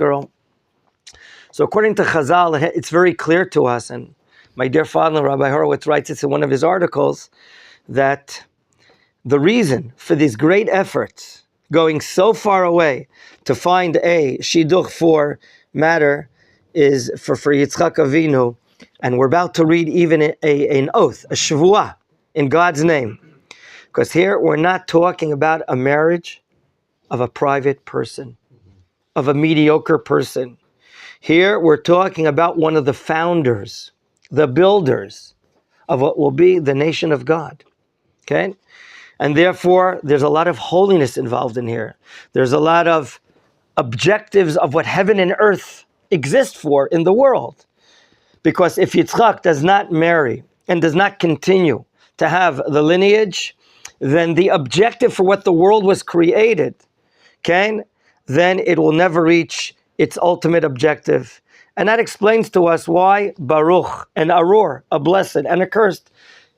girl. So according to Chazal, it's very clear to us, and my dear father, Rabbi Horowitz, writes this in one of his articles, that the reason for these great efforts, going so far away to find a Shiduch for matter, is for Yitzhak Avinu, and we're about to read even an oath, a Shavua, in God's name. Because here we're not talking about a marriage of a private person, of a mediocre person. Here we're talking about one of the founders, the builders of what will be the nation of God. Okay? And therefore, there's a lot of holiness involved in here. There's a lot of objectives of what heaven and earth exist for in the world. Because if Yitzhak does not marry and does not continue to have the lineage, then the objective for what the world was created, okay, then it will never reach its ultimate objective. And that explains to us why Baruch and Arur, a blessed and a cursed,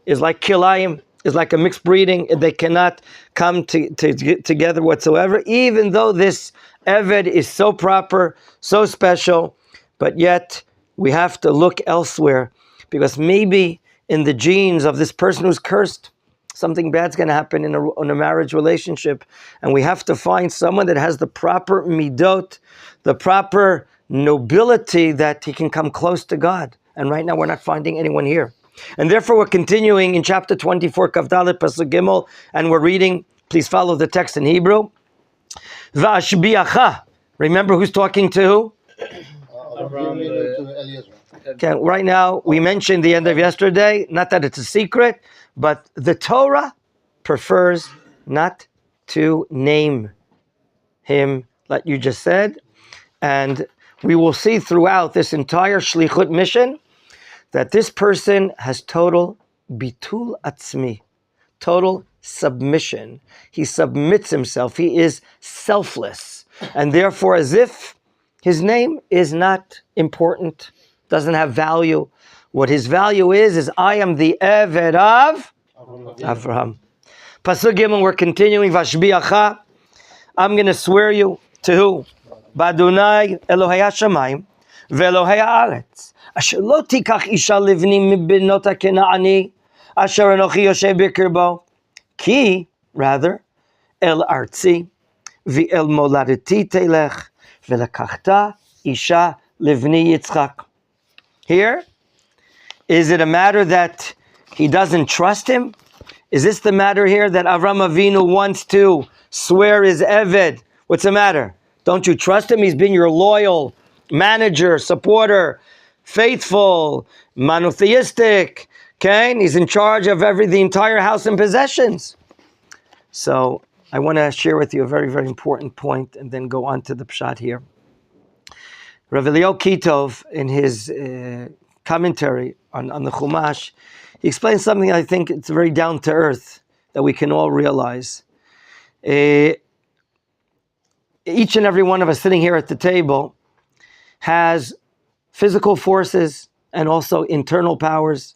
is like Kilayim, is like a mixed breeding. They cannot come together whatsoever, even though this Eved is so proper, so special, but yet we have to look elsewhere, because maybe in the genes of this person who's cursed, something bad's going to happen in a marriage relationship, and we have to find someone that has the proper midot, the proper nobility, that he can come close to God. And right now we're not finding anyone here. And therefore we're continuing in chapter 24, Kavdalet, Pasuk Gimel, and we're reading, please follow the text in Hebrew. Va'ashbiacha. Remember who's talking to who? Okay, right now, we mentioned the end of yesterday, not that it's a secret, but the Torah prefers not to name him, like you just said. And we will see throughout this entire Shlichut mission that this person has total bitul atzmi, total submission. He submits himself. He is selfless. And therefore, as if his name is not important, doesn't have value. What his value is I am the Eved of Avraham. Pasuk Gimel, we're continuing. Vashbiacha. I'm going to swear you to who? Badunai Elohei Hashamayim ve'Elohei Haaretz. Asher lo tikach isha livni mibinot haKenaani asher anochi yoshev bikirbo. Ki, rather, el artzi ve'el moladeti telech ve'lekachta isha livni Yitzchak. Here, is it a matter that he doesn't trust him? Is this the matter here that Avraham Avinu wants to swear his Eved? What's the matter? Don't you trust him? He's been your loyal manager, supporter, faithful, monotheistic. Okay? He's in charge of the entire house and possessions. So I want to share with you a very, very important point and then go on to the pshat here. Rav Eliyahu Kitov, in his commentary on the Chumash, he explains something I think it's very down to earth that we can all realize. Each and every one of us sitting here at the table has physical forces and also internal powers.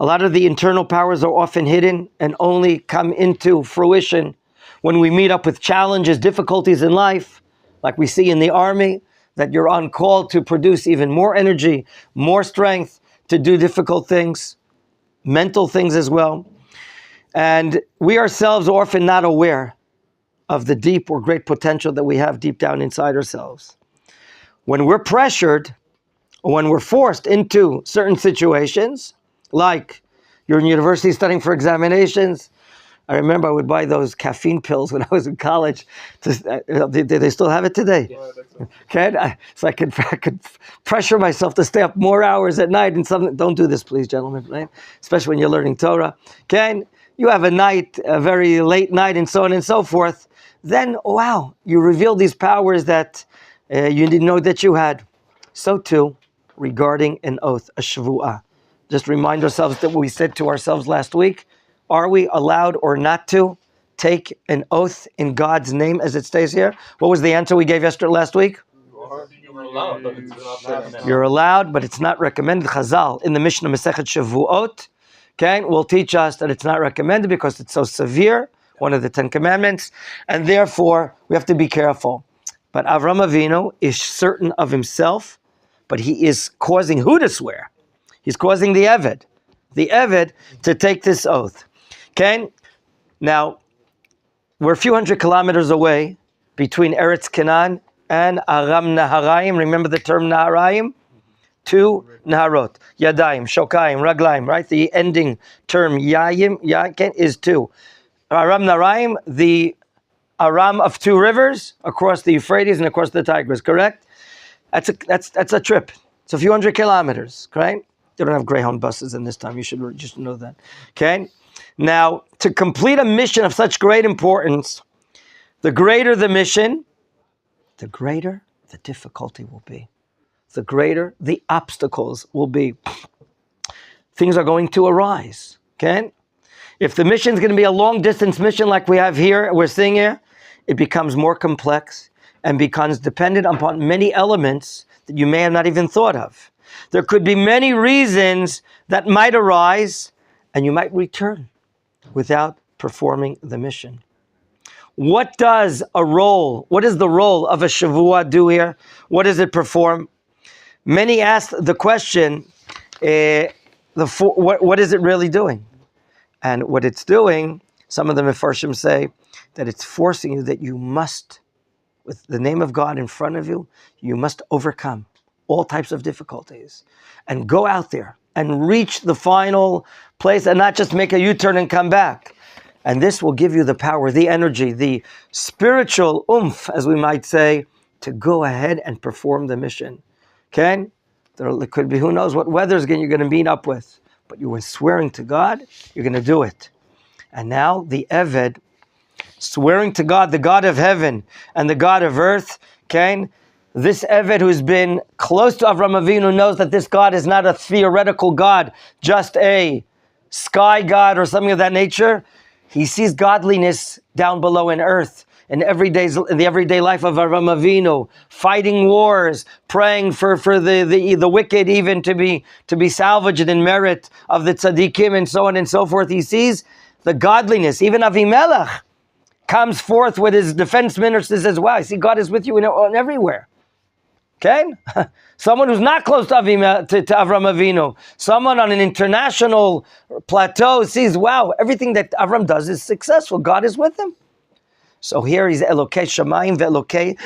A lot of the internal powers are often hidden and only come into fruition when we meet up with challenges, difficulties in life, like we see in the army, that you're on call to produce even more energy, more strength to do difficult things, mental things as well. And we ourselves are often not aware of the deep or great potential that we have deep down inside ourselves. When we're pressured, or when we're forced into certain situations, like you're in university studying for examinations. I remember I would buy those caffeine pills when I was in college. Do they still have it today? Yeah, okay, so I could pressure myself to stay up more hours at night and something. Don't do this, please, gentlemen, right? Especially when you're learning Torah. Okay, you have a very late night, and so on and so forth. Then, wow, you reveal these powers that you didn't know that you had. So too, regarding an oath, a shvu'ah. Just remind ourselves that we said to ourselves last week, are we allowed or not to take an oath in God's name as it stays here? What was the answer we gave last week? You're allowed, but it's not recommended. Chazal in the Mishnah Masechet Shavuot, okay, will teach us that it's not recommended because it's so severe, one of the 10 Commandments, and therefore we have to be careful. But Avram Avinu is certain of himself, but he is causing who to swear? He's causing the Eved to take this oath. Okay? Now, we're a few hundred kilometers away between Eretz Canaan and Aram Naharaim. Remember the term Naharaim? Two Naharot. Yadayim, Shokayim, Raglaim, right? The ending term Yayim, is two. Aram Naharaim, the Aram of two rivers across the Euphrates and across the Tigris, correct? That's a trip. It's a few hundred kilometers, right? They don't have Greyhound buses in this time. You should just know that. Okay? Now, to complete a mission of such great importance, the greater the mission, the greater the difficulty will be. The greater the obstacles will be. Things are going to arise. Okay? If the mission is going to be a long distance mission like we have here, we're seeing here, it becomes more complex and becomes dependent upon many elements that you may have not even thought of. There could be many reasons that might arise, and you might return without performing the mission. What does the role of a Shavua do here? What does it perform? Many ask the question, what is it really doing? And what it's doing, some of the Mefarshim say that it's forcing you that you must, with the name of God in front of you, you must overcome all types of difficulties and go out there and reach the final place and not just make a U-turn and come back. And this will give you the power, the energy, the spiritual oomph, as we might say, to go ahead and perform the mission. Okay? There could be who knows what weather you're going to meet up with. But you were swearing to God, you're going to do it. And now the Eved, swearing to God, the God of heaven and the God of earth, okay? This Eved who's been close to Avram Avinu knows that this God is not a theoretical God, just a sky God or something of that nature. He sees godliness down below in earth, in the everyday life of Avram Avinu, fighting wars, praying for the wicked even to be salvaged in merit of the tzaddikim and so on and so forth. He sees the godliness. Even Avimelech comes forth with his defense ministers as well. I see God is with you in everywhere. Okay? Someone who's not close to Avram Avinu, someone on an international plateau sees, wow, everything that Avram does is successful. God is with him. So here he's Elokei Shamayim ve'Elokei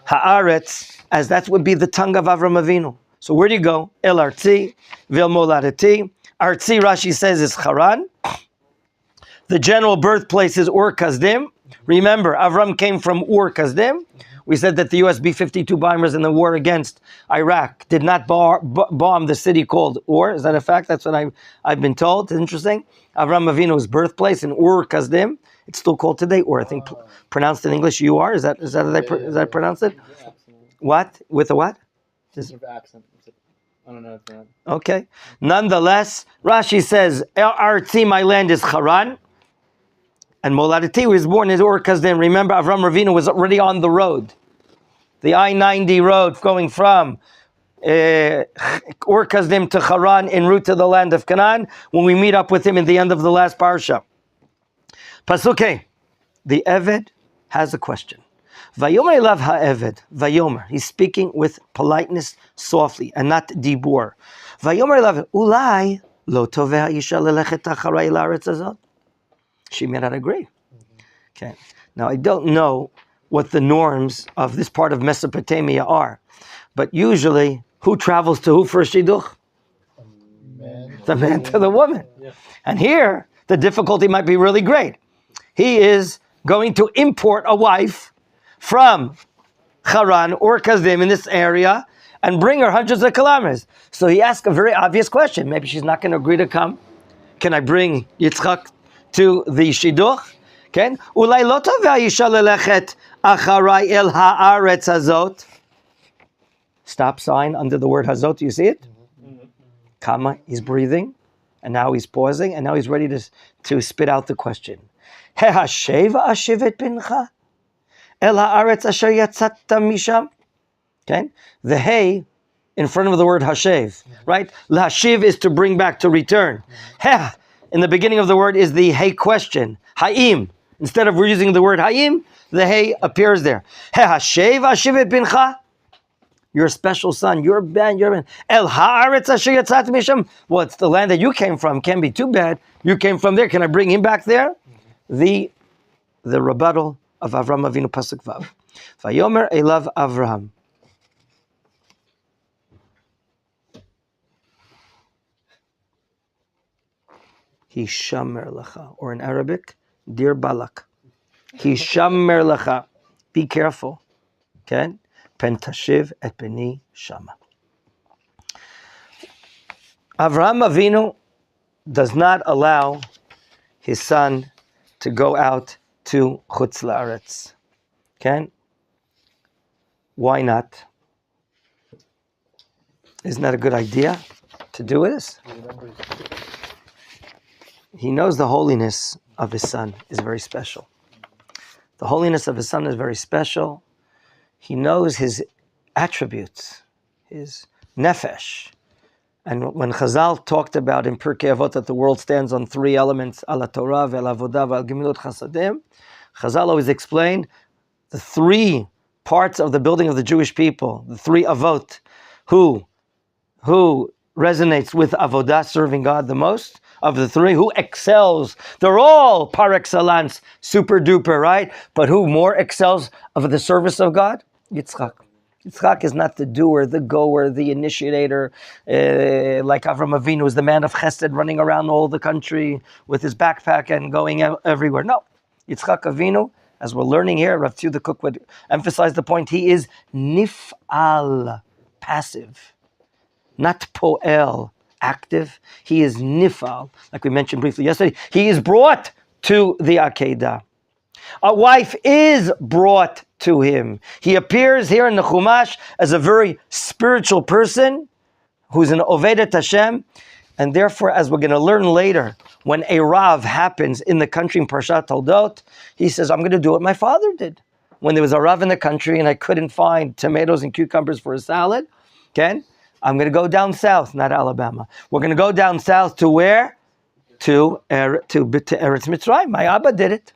Haaretz, as that would be the tongue of Avram Avinu. So where do you go? El Artzi ve'el Moladeti. Artzi, Rashi says, is Haran. The general birthplace is Ur Kasdim. Remember, Avram came from Ur Kasdim. We said that the US B-52 bombers in the war against Iraq did not bomb the city called Ur. Is that a fact? That's what I've been told. It's interesting. Avram Avinu's birthplace in Ur Kasdim. It's still called today Ur. I think pronounced in English UR. Is that how they pronounce it? What? With a what? Accent. I don't know. Okay. Nonetheless, Rashi says, Artzi, my land is Haran. And Moladeti was born in Ur Kasdim. Remember, Avram Avinu was already on the road. The I-90 road going from Ur Kasdim to Haran en route to the land of Canaan, when we meet up with him in the end of the last parsha. Pasuk, the Eved has a question. Vayomer elav ha'eved. Vayomer. He's speaking with politeness, softly, and not dibur. Vayomer elav, ulai lo toveh ha'isha lelechet acharai la'aretz hazot. She may not agree. Okay. Now, I don't know what the norms of this part of Mesopotamia are, but usually, who travels to who for a Shiduch? The man to the woman. Yeah. And here, the difficulty might be really great. He is going to import a wife from Haran or Kasdim in this area and bring her hundreds of kilometers. So he asked a very obvious question. Maybe she's not going to agree to come. Can I bring Yitzhak to the Shiduch? Okay? Ulai lo toveh ha'isha lelechet acharai el haaretz hazot. Stop sign under the word hazot. Do you see it? Comma. He's breathing, and now he's pausing, and now he's ready to spit out the question. Hehashev ashivet bincha el haaretz asher yatzata misham. Okay? The hey in front of the word hashev, right? Lahashiv is to bring back, to return. In the beginning of the word is the hey question, ha'im. Instead of we're using the word ha'im, The Hey appears there. Hashev Hashivet Bincha. Your special son, your ben. El Haaretz Asher Yatzat Misham. Well, it's the land that you came from. Can't be too bad. You came from there. Can I bring him back there? The rebuttal of Avram Avinu Pasuk Vav. Vayomer Elav Avraham. Hishamer Lecha, or in Arabic, Dear Balak. Hishamer Lecha. Be careful. Okay? Pentashiv et beni shama. Avraham Avinu does not allow his son to go out to Chutz La'aretz. Okay? Why not? Isn't that a good idea to do this? He knows the holiness of his son is very special. The holiness of his son is very special. He knows his attributes, his nefesh. And when Chazal talked about in Pirkei Avot that the world stands on three elements, ala Torah, ve'al avodah, ve'al gemilut chasadim, Chazal always explained the three parts of the building of the Jewish people, the three avot, who resonates with avodah, serving God the most, of the three, who excels. They're all par excellence, super duper, right? But who more excels of the service of God? Yitzhak. Yitzhak is not the doer, the goer, the initiator, like Avram Avinu is the man of chesed running around all the country with his backpack and going everywhere. No. Yitzhak Avinu, as we're learning here, Rav Tzvi the Cook would emphasize the point, he is nif'al, passive, not po'el, active. He is nif'al, like we mentioned briefly yesterday. He is brought to the Akedah. A wife is brought to him. He appears here in the Chumash as a very spiritual person who's an Ovedet Hashem, and therefore, as we're going to learn later, when a Rav happens in the country in Parshat Toldot, he says, I'm going to do what my father did. When there was a Rav in the country and I couldn't find tomatoes and cucumbers for a salad, okay, I'm going to go down south, not Alabama. We're going to go down south to where? To Eretz Mitzrayim. My Abba did it.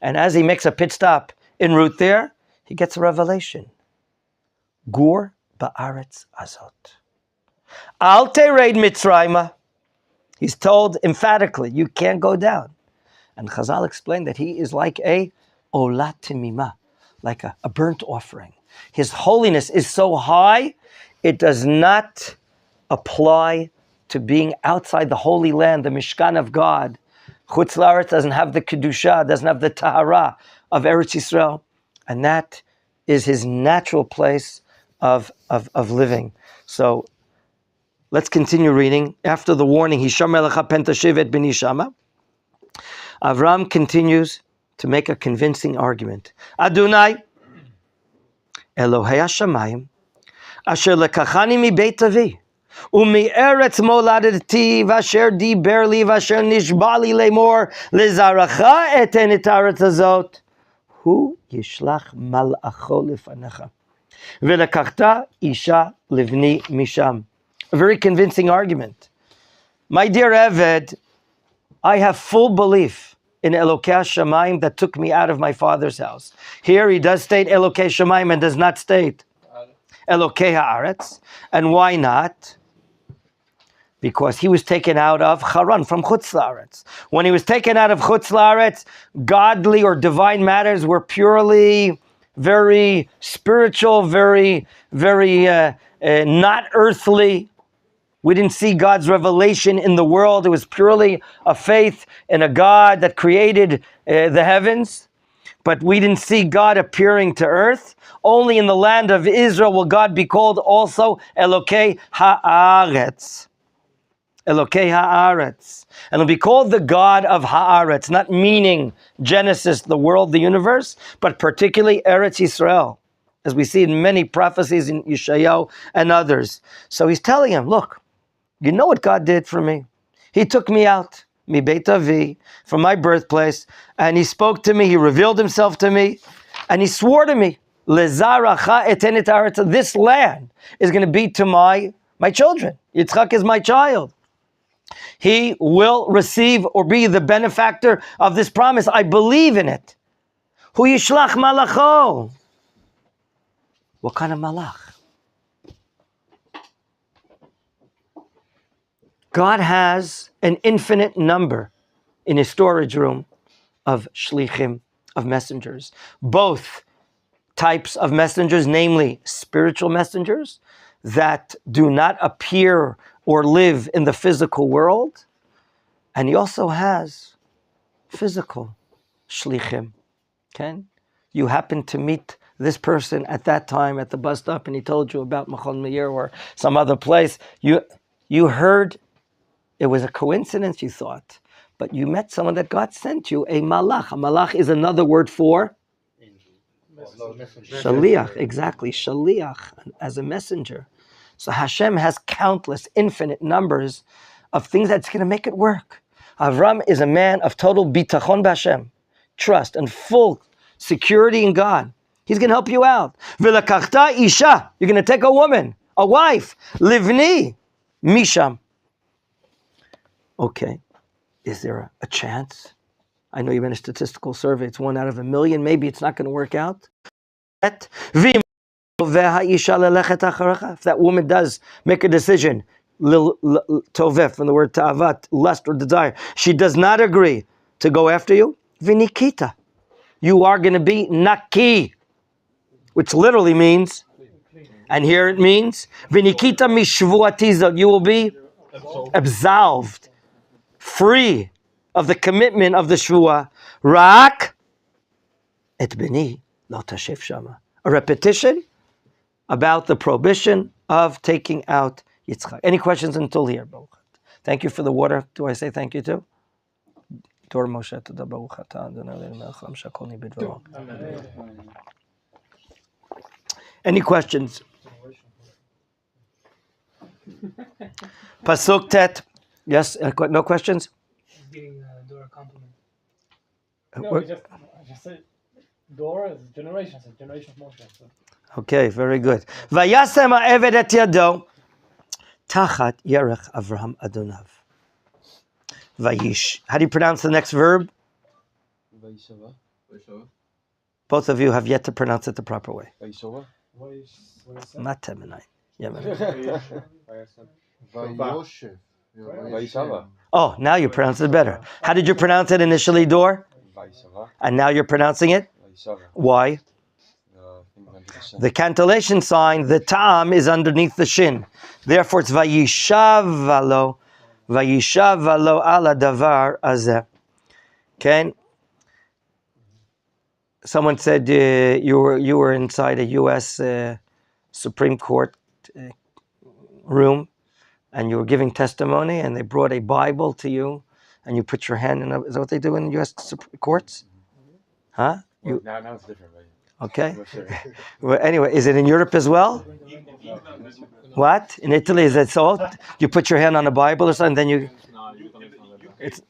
And as he makes a pit stop en route there, he gets a revelation. Gur ba'aretz azot. Al tereid Mitzrayim. He's told emphatically, you can't go down. And Chazal explained that he is like a olat timima, like a burnt offering. His holiness is so high, it does not apply to being outside the Holy Land, the Mishkan of God. Chutz La'aretz doesn't have the Kedusha, doesn't have the Tahara of Eretz Yisrael. And that is his natural place of living. So let's continue reading. After the warning, Hishamer Lecha pen tashiv et beni shama, Avram continues to make a convincing argument. Adonai, Elohei HaShamayim, asher lekachani mi beit avi, u'mi'eretz moladeti, v'asher diber li, v'asher nishba li lemor, lezaracha eten et haaretz hazot, hu yishlach mal'acho lefanecha, v'lekachta isha livni misham. A very convincing argument. My dear Eved, I have full belief in Elokei HaShamayim that took me out of my father's house. Here he does state Elokei HaShamayim and does not state Elokei Haaretz. And why not? Because he was taken out of Haran, from Chutz La'aretz. When he was taken out of Chutz La'aretz, godly or divine matters were purely very spiritual, very not earthly. We didn't see God's revelation in the world. It was purely a faith in a God that created the heavens. But we didn't see God appearing to earth. Only in the land of Israel will God be called also Elokei Haaretz. Elokei Haaretz. And it'll be called the God of Haaretz, not meaning Genesis, the world, the universe, but particularly Eretz Yisrael, as we see in many prophecies in Yeshayahu and others. So he's telling him, look, you know what God did for me. He took me out, mi beit avi, from my birthplace, and he spoke to me, he revealed himself to me, and he swore to me, lezaracha eten et haaretz, this land is going to be to my children. Yitzhak is my child. He will receive or be the benefactor of this promise. I believe in it. Hu yishlach malacho. What kind of malach? God has an infinite number in his storage room of shlichim, of messengers. Both types of messengers, namely spiritual messengers that do not appear or live in the physical world. And he also has physical shlichim. Okay? You happen to meet this person at that time at the bus stop and he told you about Machon Meir or some other place. You heard, it was a coincidence, you thought, but you met someone that God sent you, a malach. A malach is another word for shaliach, exactly, shaliach, as a messenger. So Hashem has countless, infinite numbers of things that's going to make it work. Avram is a man of total bitachon b'Hashem, trust and full security in God. He's going to help you out. V'lakachta isha, you're going to take a woman, a wife, livni, misham. Okay, is there a chance? I know you've been a statistical survey, it's 1 out of 1,000,000, maybe it's not going to work out. If that woman does make a decision, tovef, from the word ta'avat, lust or desire, she does not agree to go after you, vinikita, you are going to be naki, which literally means, and here it means, vinikita mishvuatiza, you will be absolved, free of the commitment of the shvua. Rak et beni lo tashef shama. A repetition about the prohibition of taking out Yitzhak. Any questions until here? Thank you for the water. Do I say thank you too? Tor Moshe Toda Baruch Atah Adonai Eloheinu melech haolam she'akol nהיה bidvaro. Any questions? Pasuk Tet. Yes, no questions? Giving Dora a compliment. No, I just said Dora is generation. It's a generation of Moshe. So. Okay, very good. Vayasem ha'eved et yado tachat yerech Avraham Adonav. Vayish. How do you pronounce the next verb? Vayishava. Both of you have yet to pronounce it the proper way. Vayishava. Not Temenai. Vayoshev. Vayishava. Oh, now you pronounce it better. How did you pronounce it initially, Dor? Vayishava. And now you're pronouncing it? Vayishava. Why? The cantillation sign, the tam, is underneath the shin. Therefore, it's vayishav valo ala davar azeh. Okay? Someone said you were inside a U.S. Supreme Court room, and you were giving testimony, and they brought a Bible to you, and you put your hand in. Is that what they do in U.S. courts? Huh? Well, now it's different, right? Okay. Well, anyway, is it in Europe as well? What? In Italy, is it so? You put your hand on a Bible or something, then you... It's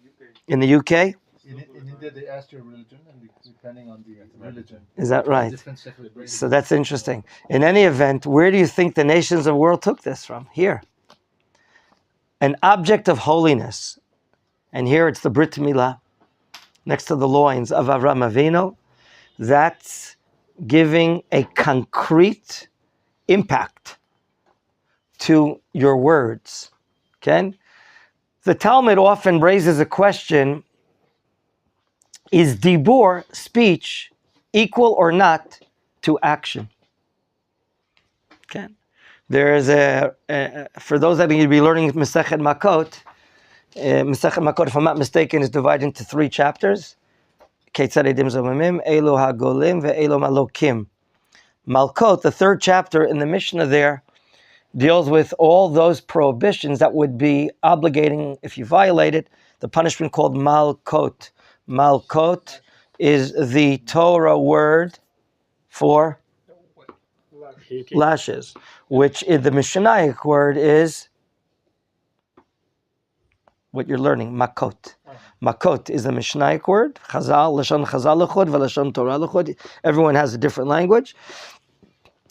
in the UK? In India, they ask your religion, and depending on the religion. Is that right? Different separate So that's interesting. In any event, where do you think the nations of the world took this from? Here. An object of holiness. And here it's the Brit Milah, next to the loins of Avraham Avinu. That's giving a concrete impact to your words. Okay? The Talmud often raises a question, is dibur, speech, equal or not to action? Okay? There is for those that are going to be learning Masechet Makot, Masechet Makot, if I'm not mistaken, is divided into 3 chapters. Malkot, the 3rd chapter in the Mishnah there, deals with all those prohibitions that would be obligating, if you violate it, the punishment called Malkot. Malkot is the Torah word for lashes, which in the Mishnaic word is what you're learning, makot. Makot is the Mishnaic word. Chazal, Lashon Chazal Lechod, Velashon Torah Lechod. Everyone has a different language.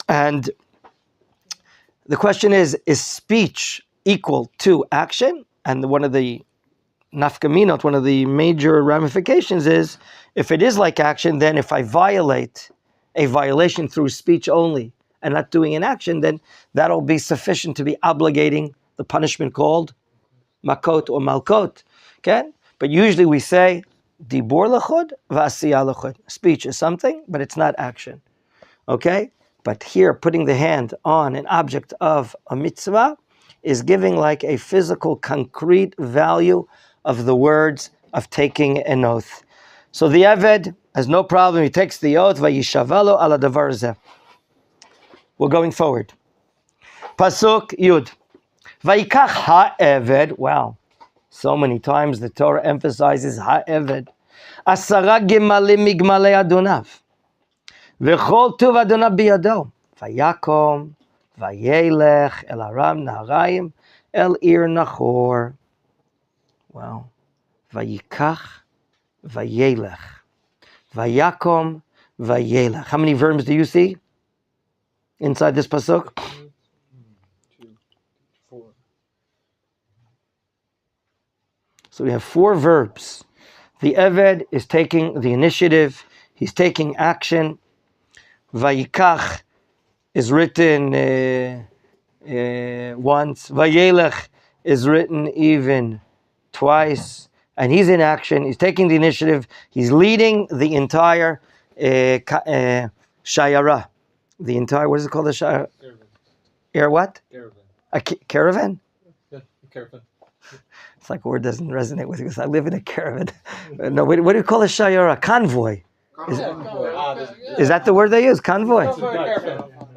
And the question is speech equal to action? And one of the nafkaminot, one of the major ramifications is, if it is like action, then if I violate a violation through speech only and not doing an action, then that'll be sufficient to be obligating the punishment called makot or malkot. Okay? But usually we say, dibur lechud v'asiyah lechud. Speech is something, but it's not action. Okay? But here, putting the hand on an object of a mitzvah is giving like a physical, concrete value of the words of taking an oath. So the Eved has no problem. He takes the oath. Vayishavalo ala davar zeh. We're going forward. Pasuk Yud. Vayikach ha-Eved. Wow. So many times the Torah emphasizes ha-Eved. Asara gemalim migmalei adonav. V'chol tuv adonav biyado. Vayakom. Vayelech el aram naharayim el ir nachor. Wow. Vayikach. Vayelech. Vayakom. Vayelech. How many verbs do you see inside this pasuk? 2, 4. So we have 4 verbs. The Eved is taking the initiative. He's taking action. Vayikach is written once. Vayelech is written even twice. And he's in action. He's taking the initiative. He's leading the entire shayara. The entire, what is it called? The shayara? Air what? Caravan. A caravan? Yeah, caravan. It's like a word doesn't resonate with you because I live in a caravan. No, what do you call a shayara? Convoy. Is that the word they use? Convoy.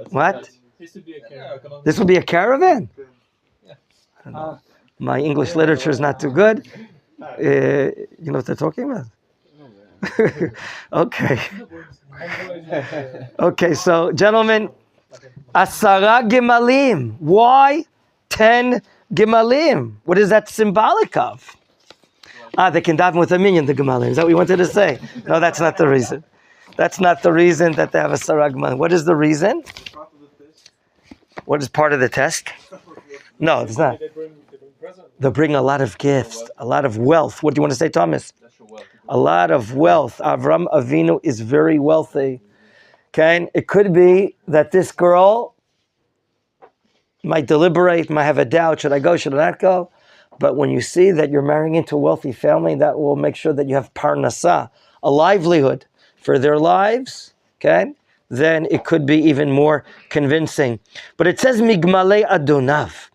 What? This would be a caravan? I don't know. My English literature is not too good. You know what they're talking about? Okay. Okay, so gentlemen, Asara Gemalim. Why 10 Gemalim? What is that symbolic of? They can daven with a minion, the Gemalim. Is that what you wanted to say? No, that's not the reason. That's not the reason that they have a Asara Gemalim. What is the reason? What is part of the test? No, it's not. They bring a lot of gifts, a lot of wealth. What do you want to say, Thomas? A lot of wealth. Avram Avinu is very wealthy. Okay, it could be that this girl might deliberate, might have a doubt, should I go, should I not go? But when you see that you're marrying into a wealthy family, that will make sure that you have parnasa, a livelihood for their lives, okay? Then it could be even more convincing. But it says migmalei adonav.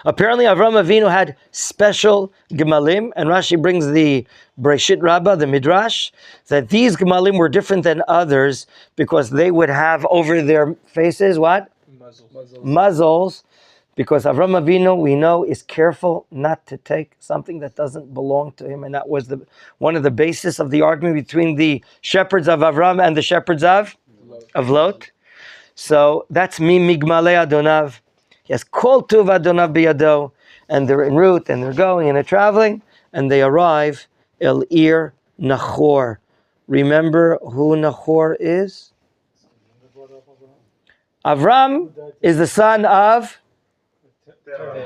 Apparently Avram Avinu had special gemalim, and Rashi brings the Breshit Rabbah, the Midrash, that these gemalim were different than others because they would have over their faces, what? Muzzles. Because Avram Avinu, we know, is careful not to take something that doesn't belong to him, and that was one of the basis of the argument between the shepherds of Avram and the shepherds of Lot. So that's mi migmalei adonav. He has kol tuv adonav biyado, and they're en route, and they're going, and they're traveling, and they arrive el ir Nachor. Remember who Nachor is? Avram is the son of,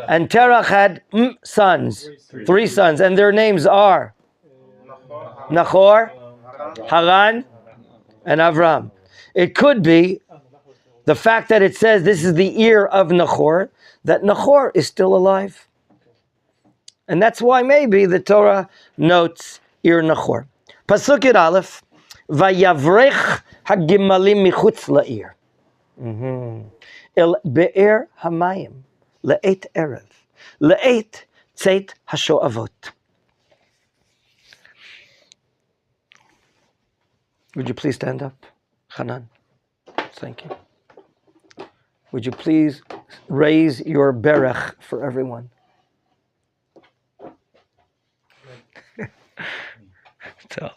and Terach had sons, 3 sons, and their names are Nachor, Haran, and Avram. It could be the fact that it says this is the ear of Nachor, that Nachor is still alive. And that's why maybe the Torah notes ear Nachor. Pasuk Yud Aleph, Vayavrech hagimalim michutz la'ir. El be'er hamayim, le'et erev, le'et tzeit hasho'avot. Would you please stand up, Hanan? Thank you. Would you please raise your berach for everyone? Tough.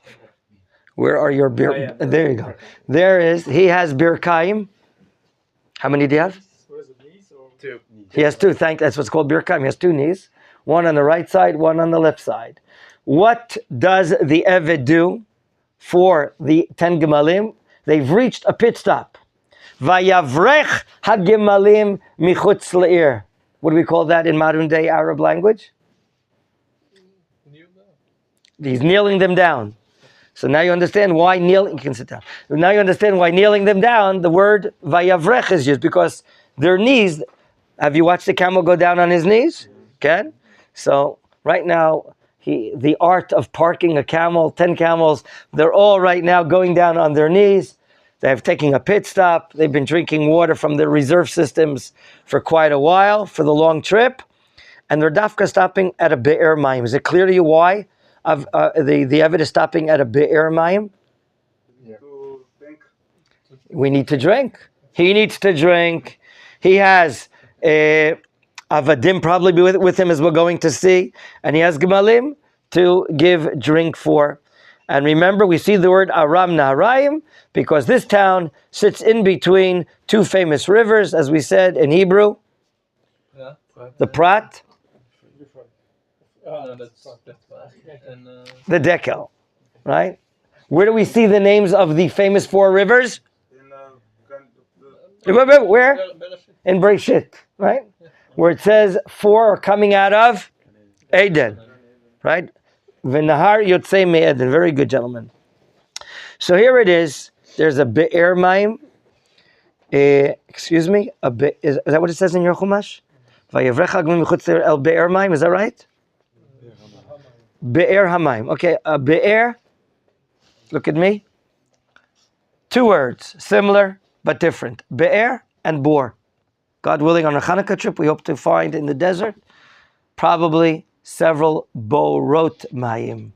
Where are your bir? There you go. There is. He has birkaim. How many do you have? What is it, knees or? 2. He has 2. That's what's called birkaim. He has 2 knees. One on the right side, one on the left side. What does the Eved do for the 10 gemalim? They've reached a pit stop. Vayavrech hagemalim michutz le'ir. What do we call that in modern day Arab language? He's kneeling them down. So now you understand why kneeling. You can sit down. Now you understand why kneeling them down. The word vayavrech is used because their knees. Have you watched the camel go down on his knees? Okay. So right now, the art of parking a camel, 10 camels, they're all right now going down on their knees. They're taking a pit stop. They've been drinking water from their reserve systems for quite a while for the long trip. And they're dafka stopping at a be'er mayim. Is it clear to you why the Eved is stopping at a be'er mayim? Yeah. We need to drink. He needs to drink. He has avadim probably be with him, as we're going to see. And he has gemalim to give drink for. And remember, we see the word Aram Naharayim because this town sits in between two famous rivers, as we said in Hebrew. Yeah. The Prat, No, that's and the Dekel, right? Where do we see the names of the famous four rivers? Where? In Bereshit, right? Where it says four are coming out of Eden, right? V'nahar yotzei me'eden. Very good, gentlemen. So here it is. There's a be'er mayim. Excuse me. Is that what it says in your Chumash? Vayavrecha agmim michutz el be'er mayim. Is that right? Be'er hamayim. Okay, a be'er. Look at me. Two words, similar but different. Be'er and bor. God willing, on a Hanukkah trip, we hope to find in the desert probably several borot mayim.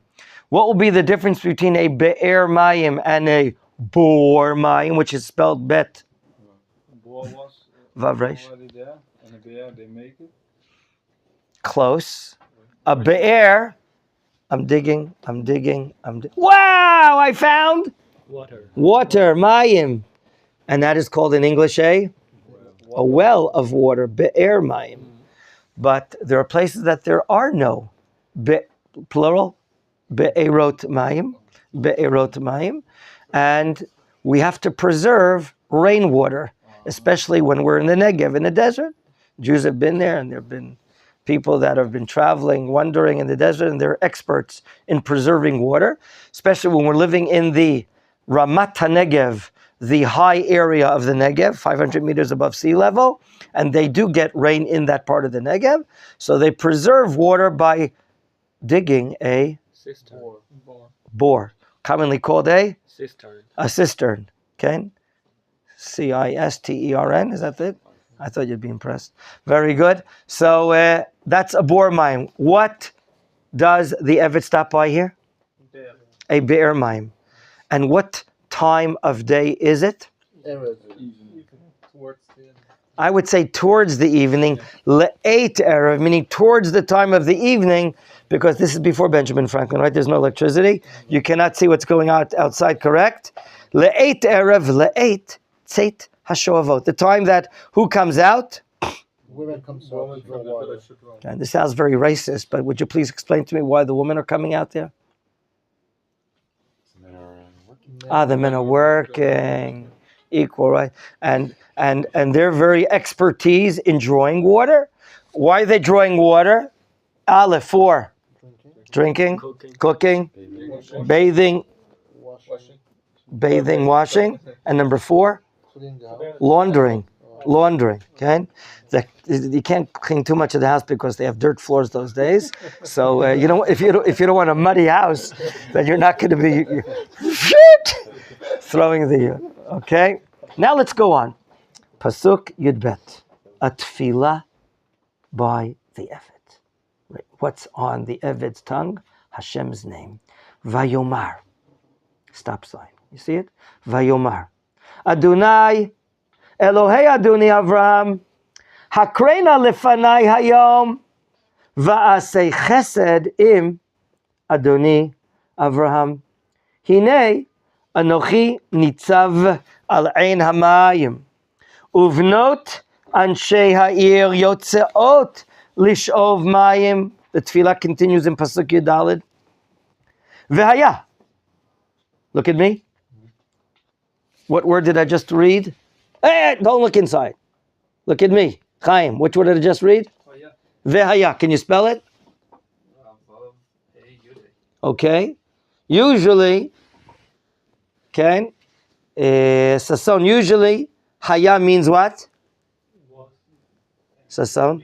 What will be the difference between a be'er mayim and a bor mayim, which is spelled bet? Boa was Vav Reish. already there, and a bear they make it. Close. A be'er. I'm digging. Wow! I found water mayim, and that is called in English a well of water, be'er mayim. But there are places that there are no plural be'erot mayim, and we have to preserve rainwater, especially when we're in the Negev, in the desert. Jews have been there, and there have been people that have been traveling, wandering in the desert, and they're experts in preserving water, especially when we're living in the Ramat HaNegev, the high area of the Negev, 500 meters above sea level, and they do get rain in that part of the Negev, so they preserve water by digging a bore, commonly called a cistern, okay? Cistern, is that it? I thought you'd be impressed. Very good. So that's a bor mayim. What does the Eved stop by here? Bear. A be'er mayim. And what time of day is it? Towards the end. I would say towards the evening. Le'et erev, meaning towards the time of the evening, because this is before Benjamin Franklin, right? There's no electricity. You cannot see what's going on outside, correct? Le'et erev, le'et tzeit hashoavot. The time that who comes out? Women come out to draw water. And this sounds very racist, but would you please explain to me why the women are coming out there? The men are working. Equal, right? And they're very expertise in drawing water. Why are they drawing water? Aleph, for drinking, cooking, bathing, washing, and number 4, laundering. Okay, you can't clean too much of the house because they have dirt floors those days. So if you don't want a muddy house, then you're not going to be throwing the. Okay, now let's go on. Pasuk Yudbet, a tefillah by the Eved. Right. What's on the Eved's tongue? Hashem's name. Vayomar. Stop sign. You see it? Vayomar. Adonai. Elohei Adoni Avraham, Hakreina lefanai hayom, va'asei chesed im Adoni Avraham. Hine anochi nitzav al ein hamayim, uvnot anshei ha'ir yotzeot lish'ov mayim. The tefillah continues in Pasuk Yudalid. V'haya. Look at me. What word did I just read? Hey, don't look inside. Look at me. Chaim, which word did I just read? Vehaya. Can you spell it? Okay? Usually, okay? Sason, usually, haya means what? Was. Sason?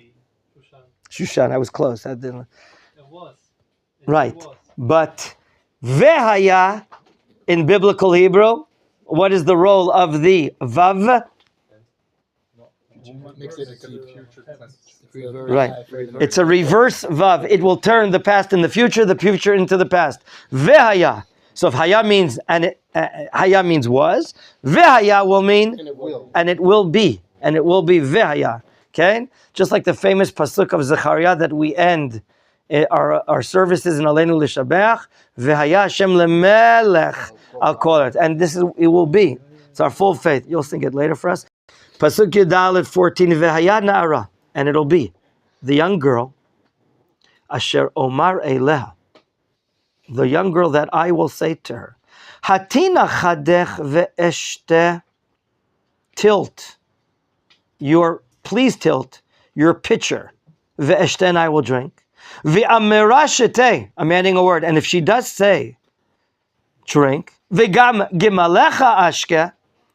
Shushan. Shushan, I was close. I didn't. It was. Right. Was. But vehaya in biblical Hebrew, what is the role of the vav? Makes it a future tense. Right. It's a reverse vav. It will turn the past in the future into the past. Vehaya. So if haya means haya means was, vehaya will mean and it will be vehaya. Okay? Just like the famous pasuk of Zechariah that we end our services in Aleinu L'Shabeach, vehaya Hashem lemelech al kol haaretz. And it will be. It's our full faith. You'll sing it later for us. Pasuk Yudalet 14, vehaya na'ara, and it'll be the young girl, asher omar eleha, the young girl that I will say to her, hatina chadech ve'eshte, please tilt your pitcher, ve'eshte, and I will drink, ve'amera shete, I'm adding a word, and if she does say drink, ve'gam gimalecha ashke,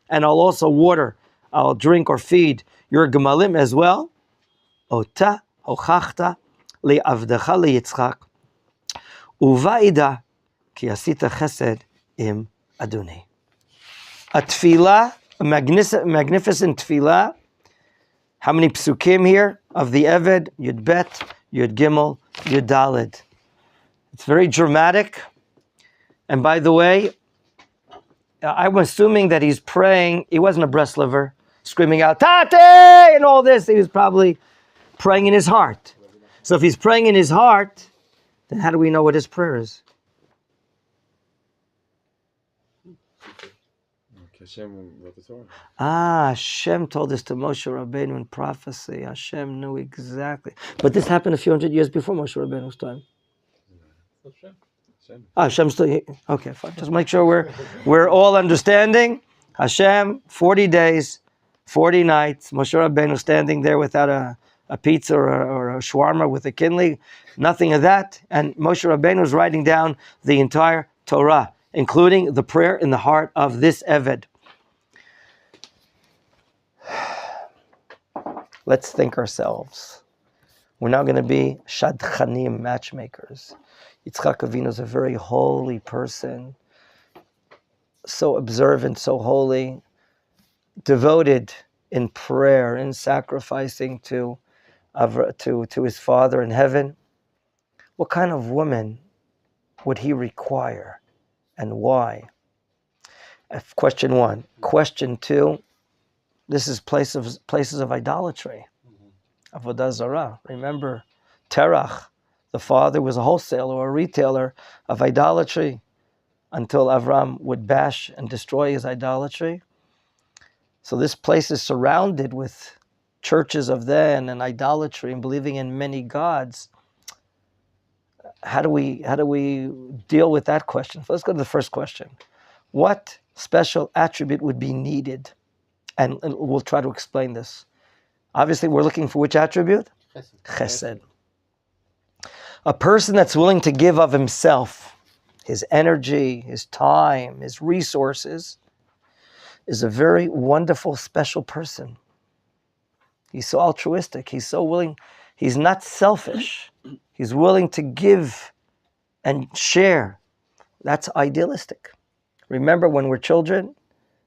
and I'll also water, I'll drink or feed your gemalim as well, ota hochachta li'avdecha liYitzchak, uva'ida ki asita chesed im Adoni. A tefillah, a magnificent tefillah. How many psukim here of the Eved? Yud Bet, Yud Gimel, Yud Daled. It's very dramatic. And by the way, I'm assuming that he's praying. He wasn't a Breslover, screaming out, Tate! And all this. He was probably praying in his heart. So if he's praying in his heart, then how do we know what his prayer is? Hashem told us to Moshe Rabbeinu in prophecy. Hashem knew exactly. But this happened a few hundred years before Moshe Rabbeinu's time. Hashem still, okay, fine. Just make sure we're all understanding. Hashem, 40 days, 40 nights. Moshe Rabbeinu standing there without a pizza or a shawarma with a kinley. Nothing of that. And Moshe Rabbeinu is writing down the entire Torah, including the prayer in the heart of this Eved. Let's think ourselves. We're now going to be shadchanim, matchmakers. Yitzhak Avinu is a very holy person, so observant, so holy, devoted in prayer, in sacrificing to his Father in heaven. What kind of woman would he require, and why? Question one. Question two. This is places of idolatry, avodah zarah. Remember, Terach, the father, was a wholesaler or a retailer of idolatry until Avram would bash and destroy his idolatry. So this place is surrounded with churches of then and idolatry and believing in many gods. How do we deal with that question? So let's go to the first question. What special attribute would be needed? And we'll try to explain this. Obviously, we're looking for which attribute? Chesed. A person that's willing to give of himself, his energy, his time, his resources, is a very wonderful, special person. He's so altruistic. He's so willing. He's not selfish. He's willing to give and share. That's idealistic. Remember, when we're children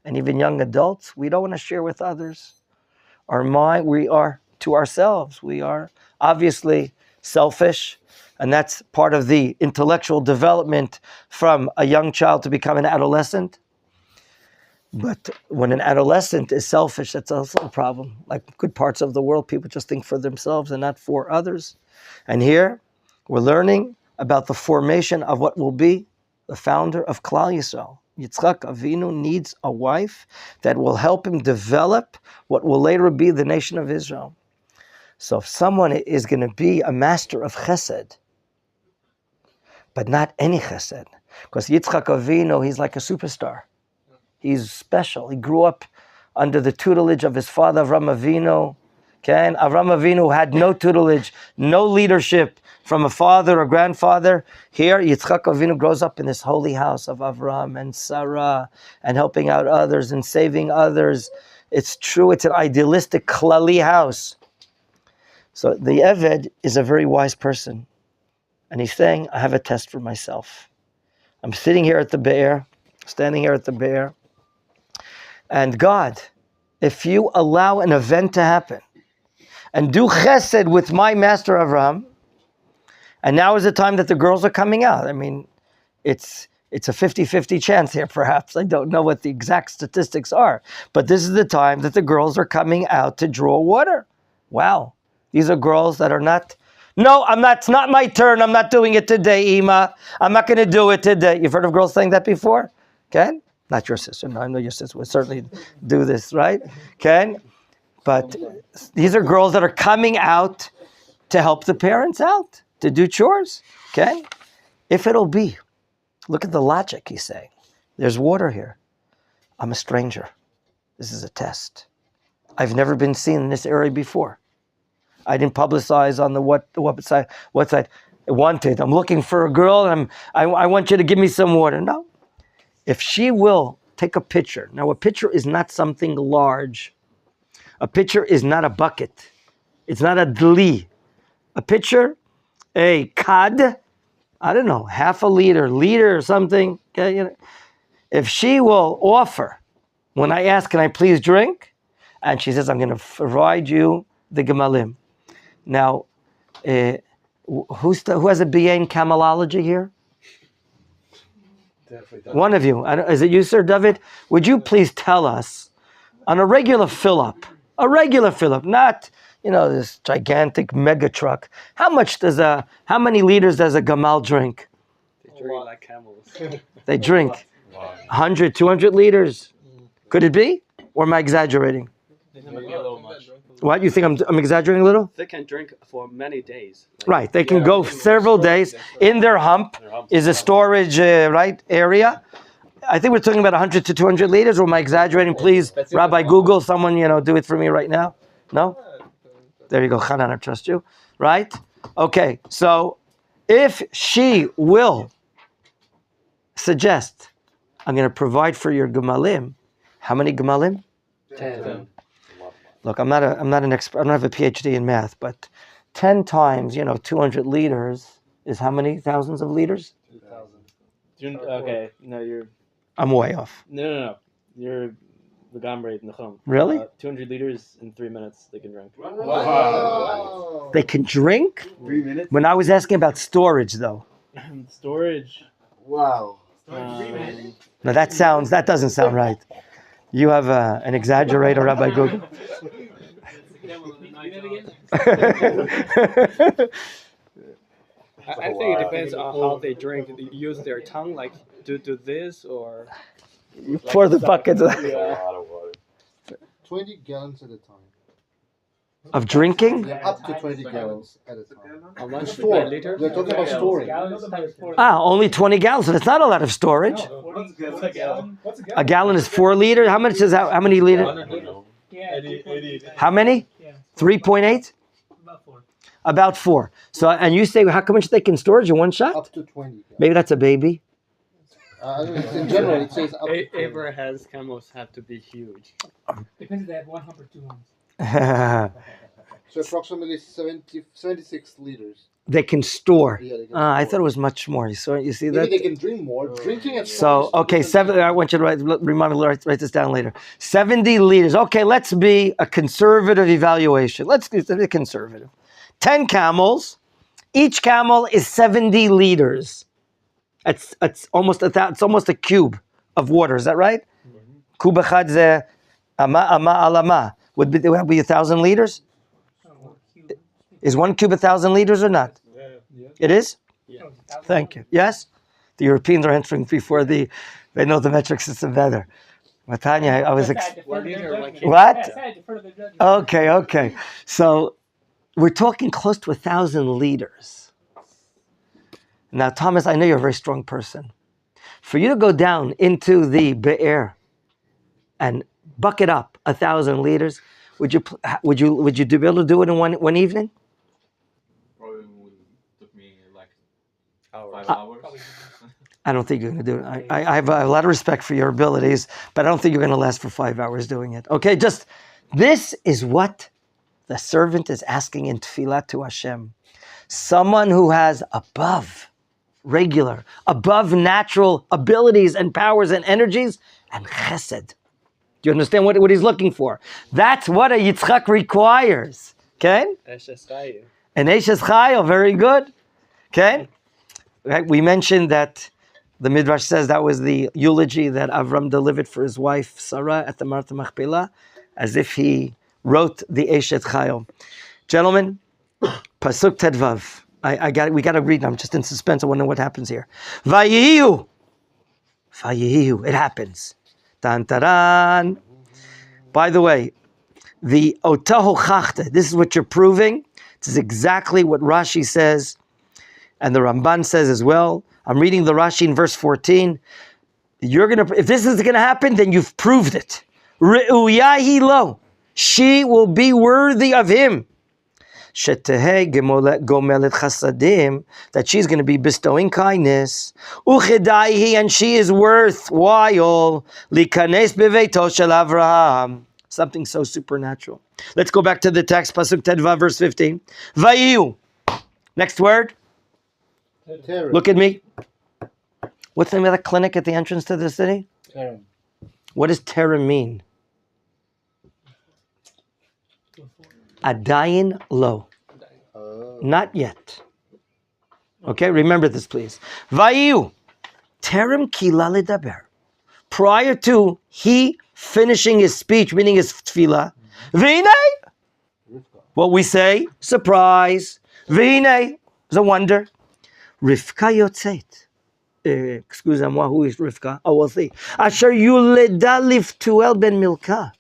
and even young adults, we don't want to share with others. We are to ourselves. We are obviously selfish, and that's part of the intellectual development from a young child to become an adolescent. But when an adolescent is selfish, that's also a problem. Like good parts of the world, people just think for themselves and not for others. And here, we're learning about the formation of what will be the founder of Klal Yisrael. Yitzhak Avinu needs a wife that will help him develop what will later be the nation of Israel. So if someone is going to be a master of chesed, but not any chesed, because Yitzhak Avinu, he's like a superstar. He's special. He grew up under the tutelage of his father, Avram Avinu. Okay? Avram Avinu had no tutelage, no leadership, from a father or grandfather. Here, Yitzhak Avinu grows up in this holy house of Avram and Sarah and helping out others and saving others. It's true, it's an idealistic, klali house. So the Eved is a very wise person. And he's saying, I have a test for myself. I'm sitting here at the Be'er, standing here at the Be'er. And God, if you allow an event to happen and do chesed with my master Avram, and now is the time that the girls are coming out. I mean, it's a 50-50 chance here, perhaps. I don't know what the exact statistics are. But this is the time that the girls are coming out to draw water. Wow. These are girls that are not, no, I'm not, it's not my turn. I'm not doing it today, Ima. I'm not going to do it today. You've heard of girls saying that before? Okay? Not your sister. No, I know your sister would certainly do this, right? Okay? But these are girls that are coming out to help the parents out, to do chores. Okay? If it'll be. Look at the logic, he's saying. There's water here. I'm a stranger. This is a test. I've never been seen in this area before. I didn't publicize on the website. Wanted. I'm looking for a girl, and I want you to give me some water. No. If she will take a pitcher. Now, a pitcher is not something large. A pitcher is not a bucket. It's not a dli. A pitcher, a kad, I don't know, half a liter or something. Okay, you know. If she will offer, when I ask, can I please drink? And she says, I'm going to provide you the gemalim. Now, who has a BA in camelology here? One of you. Is it you, Sir David? Would you please tell us, on a regular fill-up, not, this gigantic mega truck, how many liters does a gamal drink? They drink like camels. They drink 100, 200 liters. Could it be? Or am I exaggerating? Maybe a little much. What, you think I'm exaggerating a little? They can drink for many days. Right, they can go several days. In their hump is a storage area. I think we're talking about 100 to 200 liters, or am I exaggerating? Please, Rabbi, Google, someone, do it for me right now. No? There you go, Hanan, I trust you. Right? Okay, so if she will suggest, I'm going to provide for your gemalim, how many gemalim? 10. Look, I'm not an expert. I don't have a PhD in math, but 10 times, 200 liters is how many thousands of liters? 2,000. Okay, no, you're. I'm way off. No. You're the Gamre Nechom. Really? 200 liters in 3 minutes they can drink. Wow. They can drink? 3 minutes? When I was asking about storage, though. Storage. Wow. Now that doesn't sound right. You have an exaggerator, Rabbi Google. I think it depends on how they drink. They use their tongue, like do this, or You pour the buckets A lot of water. 20 gallons at a time. of drinking? Yeah, up to 20 gallons at a time. how much? Store. Liter? We're talking about storing. Only 20 gallons, and it's not a lot of storage. What's a gallon? A gallon is 4 liters. How much is that? How many liters? Yeah, 80. How many? yeah, 3.8? about 4. About 4. So, and you say how much they can storage in one shot? Up to 20 gallons. Maybe that's a baby. In general, it says up to 20. Abraham's camels have to be huge. Depends if they have 1 hump or 2 humps. So approximately 76 liters. They can store. Yeah, they can I store. thought it was much more. You see Maybe that? they can drink more. Drinking at So, okay, I want you to remind me to write this down later. 70 liters. Okay, let's be a conservative evaluation. Let's be conservative. 10 camels. Each camel is 70 liters. It's almost a cube of water. Is that right? Kub echad ze ama alama. Would be 1,000 liters? Is 1 cube 1,000 liters or not? Yeah. It is? Yeah. Thank you. Yes? The Europeans are entering before they know the metric system better. Matanya, I was... What? Okay. So we're talking close to 1,000 liters. Now, Thomas, I know you're a very strong person. For you to go down into the Be'er and bucket up 1,000 liters, would you be able to do it in one evening? Probably would took me 5 hours. I don't think you're going to do it. I have a lot of respect for your abilities, but I don't think you're going to last for 5 hours doing it. Okay, just this is what the servant is asking in tefillah to Hashem. Someone who has above natural abilities and powers and energies and chesed. Do you understand what he's looking for? That's what a Yitzhak requires. Okay? An Eshes Chayil, very good. Okay? Right? We mentioned that the Midrash says that was the eulogy that Avram delivered for his wife Sarah at the Martha Machpelah, as if he wrote the Eshes Chayil. Gentlemen, Pasuk Tedvav. We got to read. I'm just in suspense. I want to know what happens here. Vayiyu. It happens. Tan taran. By the way, the otaho chachte. This is what you're proving. This is exactly what Rashi says, and the Ramban says as well. I'm reading the Rashi in verse 14. If this is gonna happen, then you've proved it. Re'uyahi lo. She will be worthy of him. Shetehe gomelet chasadim, that she's going to be bestowing kindness. Uchedaihi, and she is worthwhile. Likanes beveito shel Avraham. Something so supernatural. Let's go back to the text, Pasuk Tedvav, verse 15. Vayiyu. Next word. Terem. Look at me. What's the name of the clinic at the entrance to the city? Terem. What does terem mean? Adayin lo. Not yet. Okay, remember this, please. Vayu. Terem kila ledaber. Prior to he finishing his speech, meaning his tefillah, v'hinei. What we say, surprise. V'hinei is a wonder. Rivka yotzeit. Excuse-moi, who is Rivka? Oh, we'll see. Asher yuleda liftuel ben Milka.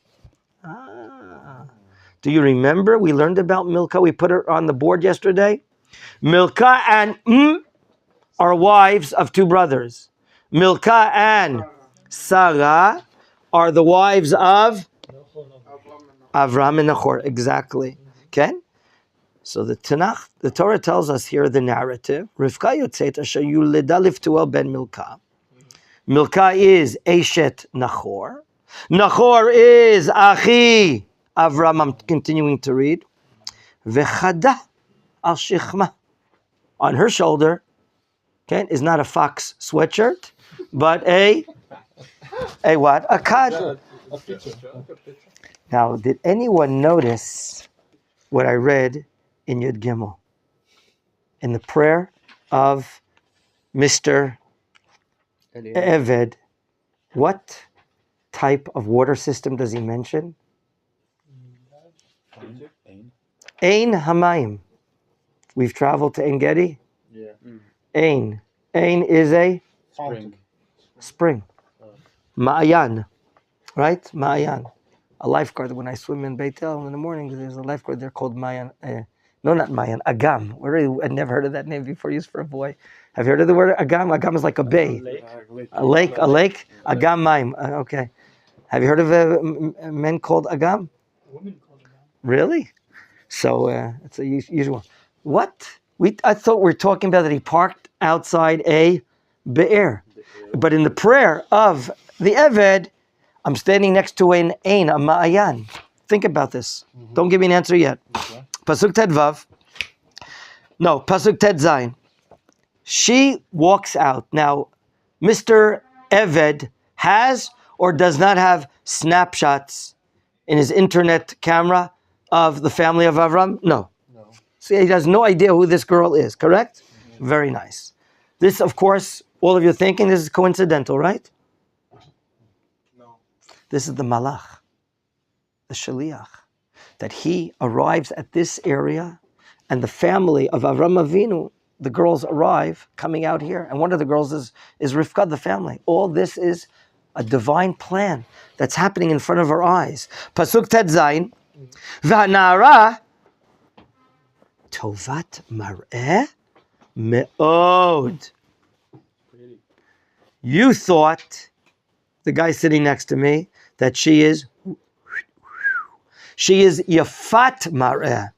Do you remember? We learned about Milka. We put her on the board yesterday. Milka and are wives of two brothers. Milka and Sarah are the wives of Avram and Nahor. Exactly. Okay? So the Tanakh, the Torah tells us here the narrative. Rivka yotzet asher yuleda liftuel ben Milka. Milka is Eshet Nahor. Nahor is Achi Avram. I'm continuing to read. Vechada al shichma. On her shoulder, okay, is not a fox sweatshirt, but a what? A kad. Now, did anyone notice what I read in Yud Gimel? In the prayer of Mr. Eved, what type of water system does he mention? Ein Hamayim. We've traveled to En Gedi. Yeah. Ein. Ein is a spring. Ma'ayan. Right? Ma'ayan. A lifeguard. When I swim in Beit El in the morning, there's a lifeguard there called Ma'ayan. No, not Ma'ayan. Agam. I'd never heard of that name before, used for a boy. Have you heard of the word Agam? Agam is like a bay. A lake. Agam Maim. Okay. Have you heard of men called Agam? Women call it that. Really? So it's a usual. What? I thought we were talking about that he parked outside a be'er. But in the prayer of the Eved, I'm standing next to an Ein, a Ma'ayan. Think about this. Mm-hmm. Don't give me an answer yet. Okay. Pasuk Ted Vav. No, Pasuk Ted Zayin. She walks out. Now, Mr. Eved has or does not have snapshots in his internet camera of the family of Avram? No. See, he has no idea who this girl is, correct? Mm-hmm. Very nice. This, of course, all of you are thinking this is coincidental, right? No. This is the Malach, the Shaliach, that he arrives at this area and the family of Avram Avinu, the girls arrive coming out here. And one of the girls is Rivka, the family. All this is a divine plan that's happening in front of our eyes. Pasuk Tet Zayin. V'hanara tovat mar'eh me'od. You thought, the guy sitting next to me, that she is yafat mar'eh.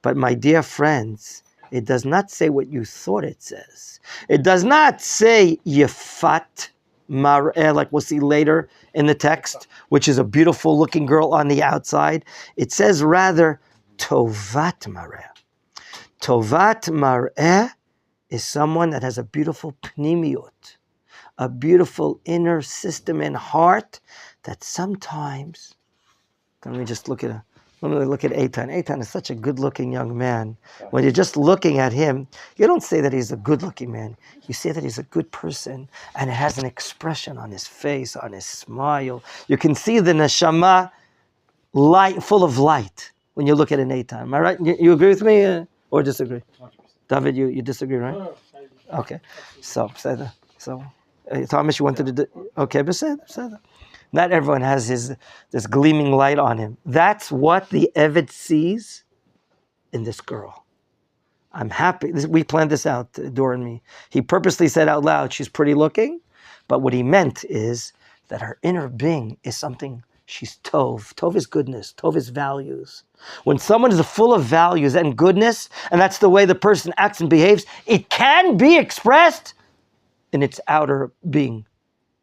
But my dear friends, It does not say what you thought it says. It does not say Yefat Mar'eh, like we'll see later in the text, which is a beautiful looking girl on the outside. It says rather Tovat Mar'eh. Tovat Mar'eh is someone that has a beautiful pnimiut, a beautiful inner system and heart that sometimes, let me look at Eitan. Eitan is such a good-looking young man. When you're just looking at him, you don't say that he's a good-looking man. You say that he's a good person, and it has an expression on his face, on his smile. You can see the neshama light, full of light, when you look at an Eitan. Am I right? You agree with me or disagree? 100%. David, you disagree, right? No, Okay. So Thomas, you wanted to okay, but say that. Not everyone has this gleaming light on him. That's what the Eved sees in this girl. I'm happy. We planned this out, Dor and me. He purposely said out loud, she's pretty looking, but what he meant is that her inner being is something, she's Tov. Tov is goodness. Tov is values. When someone is full of values and goodness, and that's the way the person acts and behaves, it can be expressed in its outer being,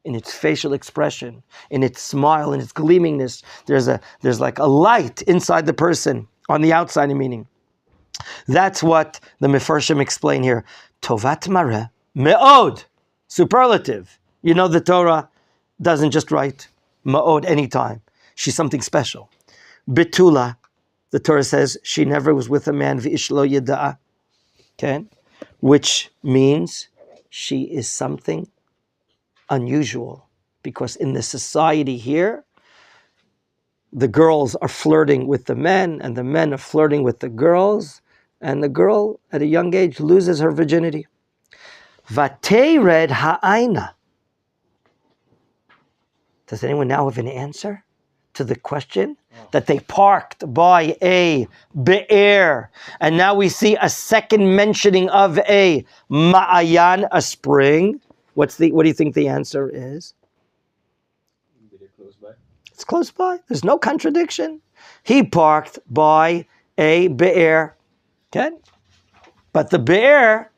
in its facial expression, in its smile, in its gleamingness. There's like a light inside the person, on the outside, meaning. That's what the Mefarshim explain here. Tovat Mareh, me'od, superlative. You know the Torah doesn't just write ma'od anytime. She's something special. Betula, the Torah says, she never was with a man, v'ish lo yada'a, okay? Which means she is something unusual, because in the society here, the girls are flirting with the men, and the men are flirting with the girls, and the girl at a young age loses her virginity. Vatered ha'aina. Does anyone now have an answer to the question? That they parked by a be'er, and now we see a second mentioning of a ma'ayan, a spring. What do you think the answer is? It's close by. There's no contradiction. He parked by a be'er. Okay? But the be'er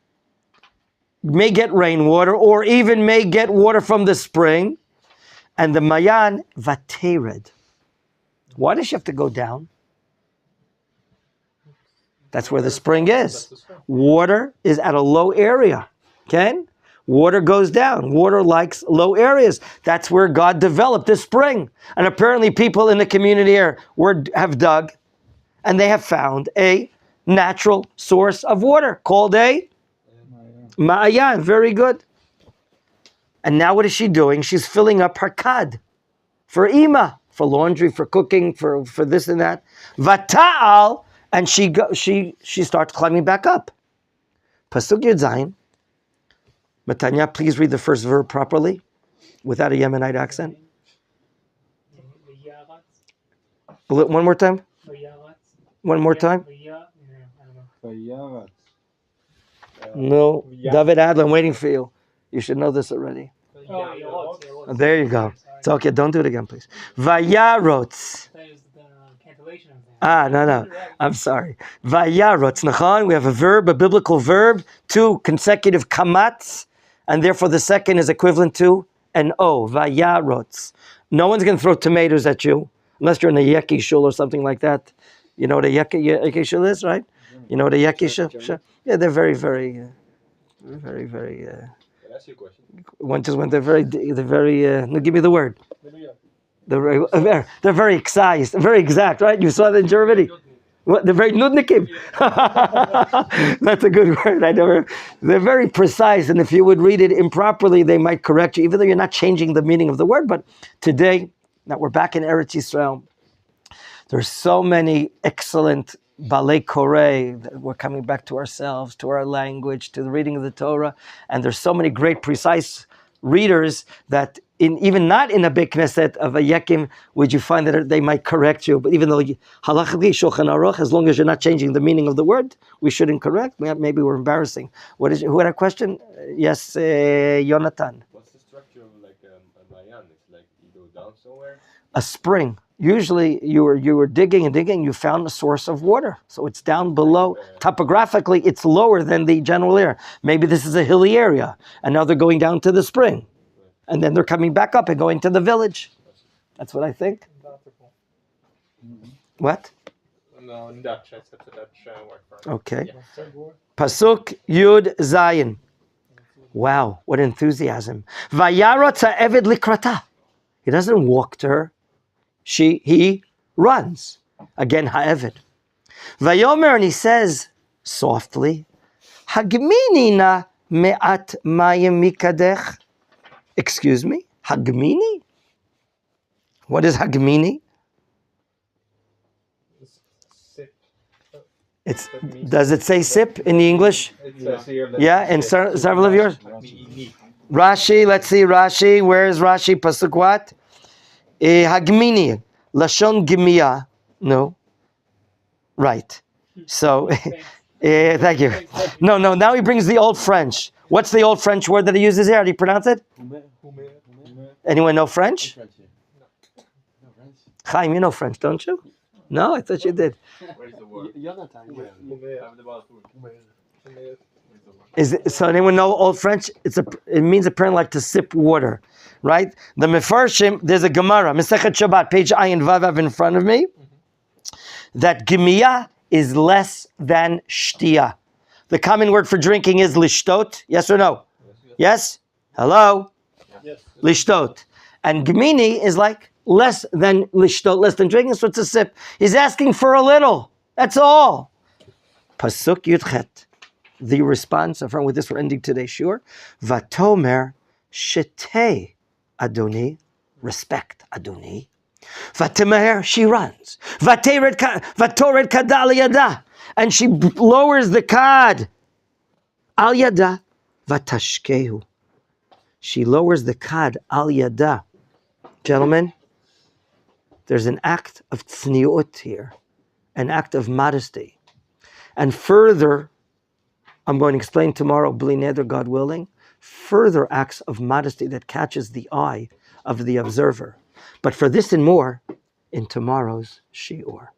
may get rainwater or even may get water from the spring. And the mayan, vatered. Why does she have to go down? That's where the spring is. Water is at a low area. Okay? Water goes down. Water likes low areas. That's where God developed this spring. And apparently people in the community here have dug, and they have found a natural source of water called a ma'ayan. Very good. And now what is she doing? She's filling up her kad for ima, for laundry, for cooking, for this and that. Vata'al, and she starts climbing back up. Pasuk Yud Zayin. Matanya, please read the first verb properly, without a Yemenite accent. One more time. One more time. No, David Adler, I'm waiting for you. You should know this already. There you go. It's okay. Don't do it again, please. Vayarotz. No. I'm sorry. Vayarotz. Nachon. We have a verb, a biblical verb, 2 consecutive kamats, and therefore the second is equivalent to an o. Vayarotz. No one's going to throw tomatoes at you unless you're in a yeki shul or something like that. You know what a yeki shul is, right? You know what a yeki shul? Yeah, they're very, very. Can I ask you a question? They're very. No, give me the word. They're very excised, very exact, right? You saw that in Germany. What? They're very nudnikim. That's a good word. They're very precise, and if you would read it improperly, they might correct you, even though you're not changing the meaning of the word. But today, that we're back in Eretz Yisrael, there's so many excellent balei koreh. We're coming back to ourselves, to our language, to the reading of the Torah, and there's so many great, precise readers that even not in a big knesset of a yekim would you find that they might correct you. But even though halachically Shulchan Aruch, as long as you're not changing the meaning of the word, we shouldn't correct. Maybe we're embarrassing. Who had a question? Yes, Yonatan. What's the structure of like a mayan? It's like you go down somewhere. A spring. usually you were digging and digging, you found a source of water. So it's down below. Topographically, it's lower than the general area. Maybe this is a hilly area, and now they're going down to the spring. And then they're coming back up and going to the village. That's what I think. What? No, in Dutch. I said the Dutch word for it. Okay. Yeah. Pasuk Yud Zayin. Wow, what enthusiasm. Vayarot ha'eved likrata. He doesn't walk to her. He runs. Again, ha'eved. Vayomer, and he says softly, Hagmini na me'at mayim mikadech. Excuse me? Hagmini? What is Hagmini? Sip. Does it say sip in the English? Yeah, in several of yours? Rashi, let's see Rashi. Where is Rashi? Pasuk what? Hagmini. Lashon Gimiya. No. Right. So, thank you. No, now he brings the Old French. What's the Old French word that he uses here? How do you pronounce it? Anyone know French? Chaim, you know French, don't you? No, I thought you did. Where's the word? So anyone know Old French? It means apparently like to sip water, right? The Mefarshim, there's a Gemara, Masechet Shabbat, page Ayin Vav in front of me, that Gimiyah is less than Shtiya. The common word for drinking is lishtot. Yes or no? Yes? Hello? Yes. Lishtot. And Gmini is like less than lishtot, less than drinking, so it's a sip. He's asking for a little. That's all. Pasuk Yudchet. The response, and with this we're ending today's shiur. Vatomer shetei Adoni, respect Adoni. Vatimeher, she runs. Vatored kadal yada, and she lowers the kad. Al yada, vatashkehu. She lowers the kad al yada. Gentlemen, there's an act of tzniut here, an act of modesty. And further, I'm going to explain tomorrow, bli neder, God willing, further acts of modesty that catches the eye of the observer. But for this and more, in tomorrow's shiur.